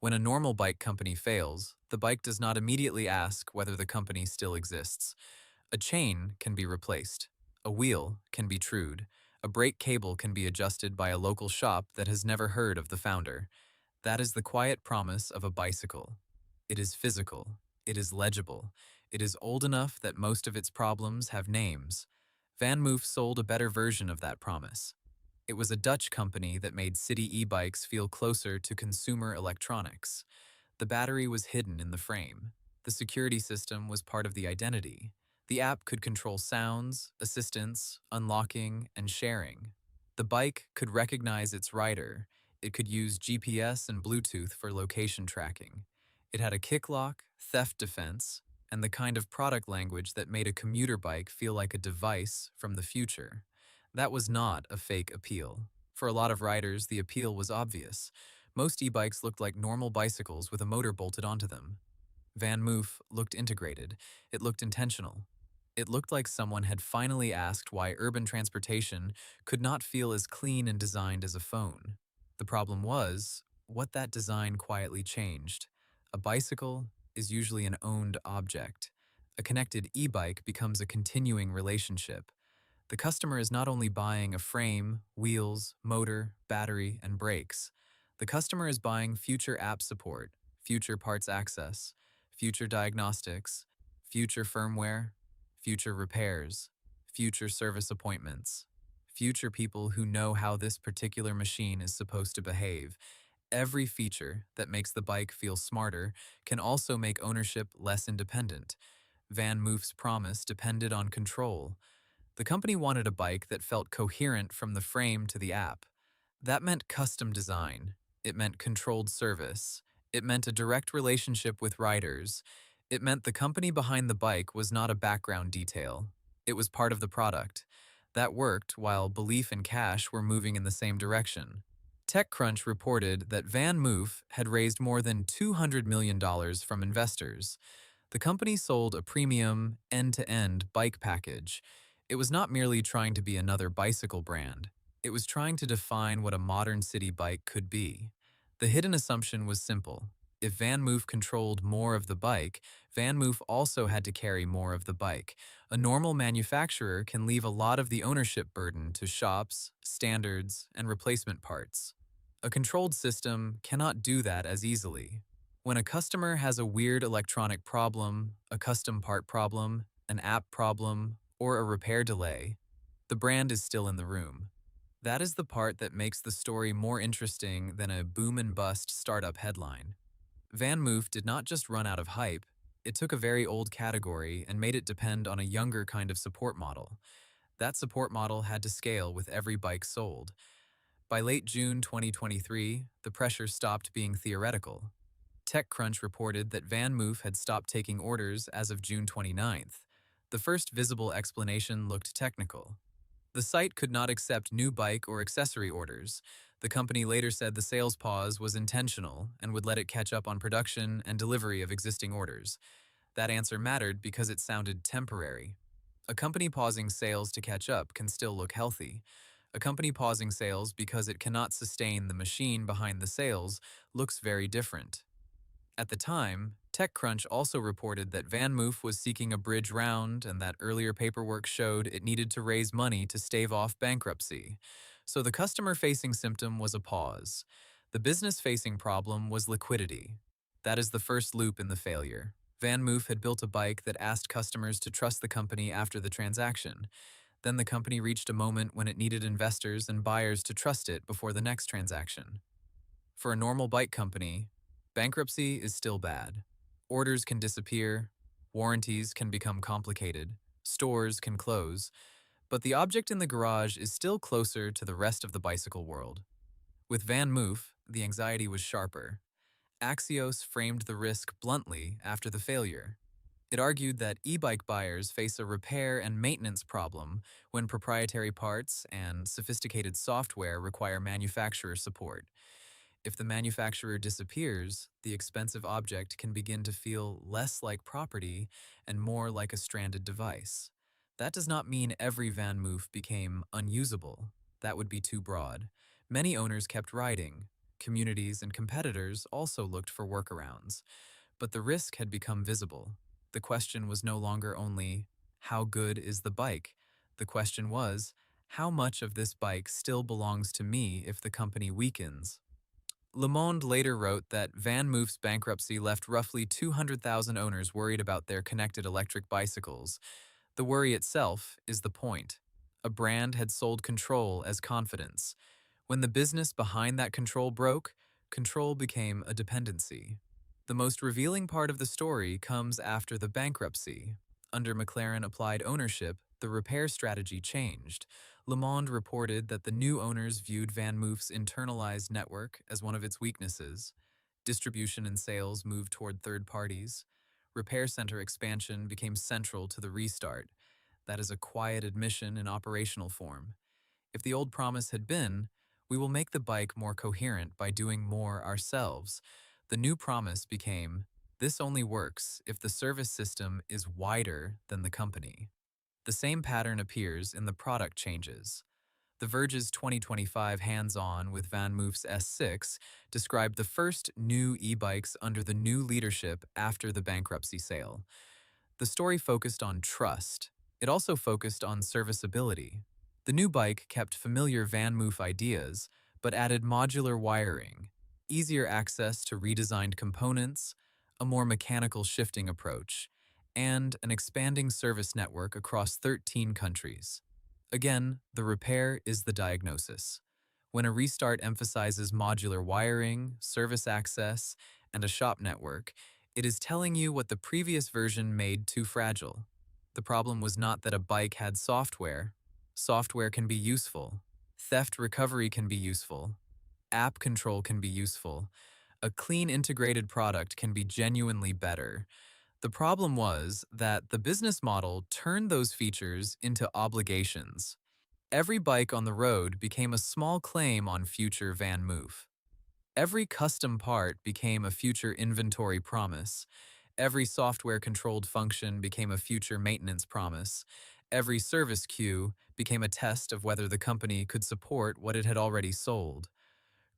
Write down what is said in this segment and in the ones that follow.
When a normal bike company fails, the bike does not immediately ask whether the company still exists. A chain can be replaced. A wheel can be trued. A brake cable can be adjusted by a local shop that has never heard of the founder. That is the quiet promise of a bicycle. It is physical. It is legible. It is old enough that most of its problems have names. VanMoof sold a better version of that promise. It was a Dutch company that made city e-bikes feel closer to consumer electronics. The battery was hidden in the frame. The security system was part of the identity. The app could control sounds, assistance, unlocking, and sharing. The bike could recognize its rider. It could use GPS and Bluetooth for location tracking. It had a kick lock, theft defense, and the kind of product language that made a commuter bike feel like a device from the future. That was not a fake appeal. For a lot of riders, the appeal was obvious. Most e-bikes looked like normal bicycles with a motor bolted onto them. VanMoof looked integrated. It looked intentional. It looked like someone had finally asked why urban transportation could not feel as clean and designed as a phone. The problem was what that design quietly changed. A bicycle is usually an owned object. A connected e-bike becomes a continuing relationship. The customer is not only buying a frame, wheels, motor, battery, and brakes. The customer is buying future app support, future parts access, future diagnostics, future firmware, future repairs, future service appointments, future people who know how this particular machine is supposed to behave. Every feature that makes the bike feel smarter can also make ownership less independent. VanMoof's promise depended on control. The company wanted a bike that felt coherent from the frame to the app. That meant custom design. It meant controlled service. It meant a direct relationship with riders. It meant the company behind the bike was not a background detail. It was part of the product. That worked while belief and cash were moving in the same direction. TechCrunch reported that VanMoof had raised more than $200 million from investors. The company sold a premium, end-to-end bike package. It was not merely trying to be another bicycle brand. It was trying to define what a modern city bike could be. The hidden assumption was simple. If VanMoof controlled more of the bike, VanMoof also had to carry more of the bike. A normal manufacturer can leave a lot of the ownership burden to shops, standards, and replacement parts. A controlled system cannot do that as easily. When a customer has a weird electronic problem, a custom part problem, an app problem, or a repair delay, the brand is still in the room. That is the part that makes the story more interesting than a boom and bust startup headline. VanMoof did not just run out of hype, it took a very old category and made it depend on a younger kind of support model. That support model had to scale with every bike sold. By late June 2023, the pressure stopped being theoretical. TechCrunch reported that VanMoof had stopped taking orders as of June 29th. The first visible explanation looked technical. The site could not accept new bike or accessory orders. The company later said the sales pause was intentional and would let it catch up on production and delivery of existing orders. That answer mattered because it sounded temporary. A company pausing sales to catch up can still look healthy. A company pausing sales because it cannot sustain the machine behind the sales looks very different. At the time, TechCrunch also reported that VanMoof was seeking a bridge round and that earlier paperwork showed it needed to raise money to stave off bankruptcy. So the customer-facing symptom was a pause. The business-facing problem was liquidity. That is the first loop in the failure. VanMoof had built a bike that asked customers to trust the company after the transaction. Then the company reached a moment when it needed investors and buyers to trust it before the next transaction. For a normal bike company, bankruptcy is still bad. Orders can disappear, warranties can become complicated, stores can close, but the object in the garage is still closer to the rest of the bicycle world. With VanMoof, the anxiety was sharper. Axios framed the risk bluntly after the failure. It argued that e-bike buyers face a repair and maintenance problem when proprietary parts and sophisticated software require manufacturer support. If the manufacturer disappears, the expensive object can begin to feel less like property and more like a stranded device. That does not mean every VanMoof became unusable. That would be too broad. Many owners kept riding, communities, and competitors also looked for workarounds. But the risk had become visible. The question was no longer only, how good is the bike? The question was, how much of this bike still belongs to me if the company weakens? Le Monde later wrote that VanMoof's bankruptcy left roughly 200,000 owners worried about their connected electric bicycles. The worry itself is the point. A brand had sold control as confidence. When the business behind that control broke, control became a dependency. The most revealing part of the story comes after the bankruptcy. Under McLaren applied ownership, the repair strategy changed. Le Monde reported that the new owners viewed VanMoof's internalized network as one of its weaknesses. Distribution and sales moved toward third parties. Repair center expansion became central to the restart. That is a quiet admission in operational form. If the old promise had been, we will make the bike more coherent by doing more ourselves, the new promise became, this only works if the service system is wider than the company. The same pattern appears in the product changes. The Verge's 2025 Hands-On with VanMoof's S6 described the first new e-bikes under the new leadership after the bankruptcy sale. The story focused on trust. It also focused on serviceability. The new bike kept familiar VanMoof ideas, but added modular wiring, easier access to redesigned components, a more mechanical shifting approach, and an expanding service network across 13 countries. Again, the repair is the diagnosis. When a restart emphasizes modular wiring, service access, and a shop network, it is telling you what the previous version made too fragile. The problem was not that a bike had software. Software can be useful. Theft recovery can be useful. App control can be useful. A clean integrated product can be genuinely better. The problem was that the business model turned those features into obligations. Every bike on the road became a small claim on future VanMoof. Every custom part became a future inventory promise. Every software-controlled function became a future maintenance promise. Every service queue became a test of whether the company could support what it had already sold.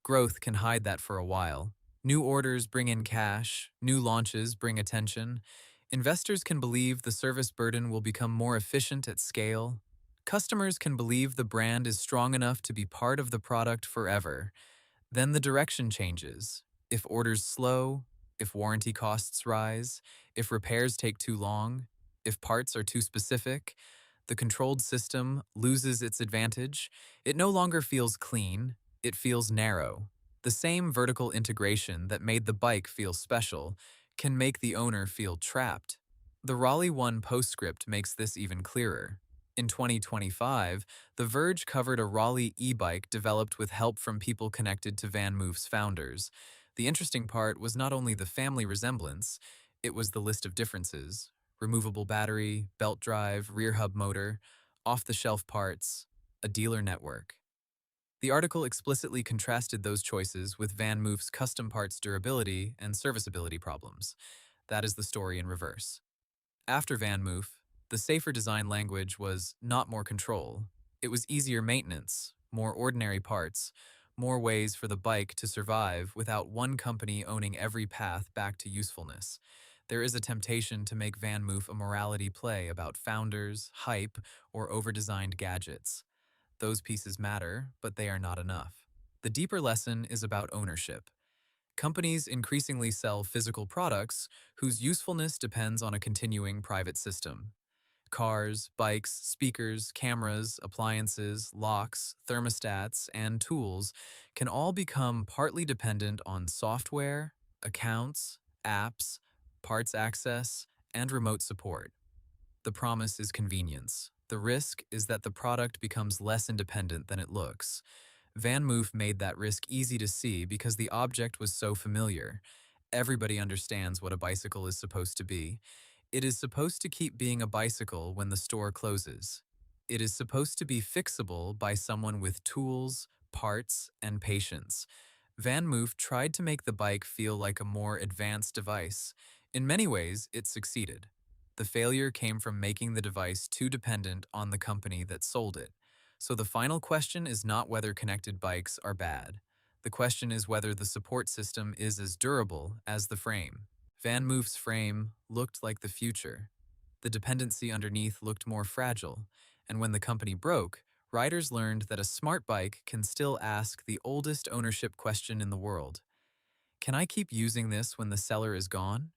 Growth can hide that for a while. New orders bring in cash, new launches bring attention. Investors can believe the service burden will become more efficient at scale. Customers can believe the brand is strong enough to be part of the product forever. Then the direction changes. If orders slow, if warranty costs rise, if repairs take too long, if parts are too specific, the controlled system loses its advantage. It no longer feels clean, it feels narrow. The same vertical integration that made the bike feel special can make the owner feel trapped. The Raleigh One postscript makes this even clearer. In 2025, The Verge covered a Raleigh e-bike developed with help from people connected to VanMoof's founders. The interesting part was not only the family resemblance, it was the list of differences: removable battery, belt drive, rear hub motor, off-the-shelf parts, a dealer network. The article explicitly contrasted those choices with VanMoof's custom parts durability and serviceability problems. That is the story in reverse. After VanMoof, the safer design language was not more control. It was easier maintenance, more ordinary parts, more ways for the bike to survive without one company owning every path back to usefulness. There is a temptation to make VanMoof a morality play about founders, hype, or over-designed gadgets. Those pieces matter, but they are not enough. The deeper lesson is about ownership. Companies increasingly sell physical products whose usefulness depends on a continuing private system. Cars, bikes, speakers, cameras, appliances, locks, thermostats, and tools can all become partly dependent on software, accounts, apps, parts access, and remote support. The promise is convenience. The risk is that the product becomes less independent than it looks. VanMoof made that risk easy to see because the object was so familiar. Everybody understands what a bicycle is supposed to be. It is supposed to keep being a bicycle when the store closes. It is supposed to be fixable by someone with tools, parts, and patience. VanMoof tried to make the bike feel like a more advanced device. In many ways, it succeeded. The failure came from making the device too dependent on the company that sold it. So the final question is not whether connected bikes are bad. The question is whether the support system is as durable as the frame. VanMoof's frame looked like the future. The dependency underneath looked more fragile, and when the company broke, riders learned that a smart bike can still ask the oldest ownership question in the world. Can I keep using this when the seller is gone?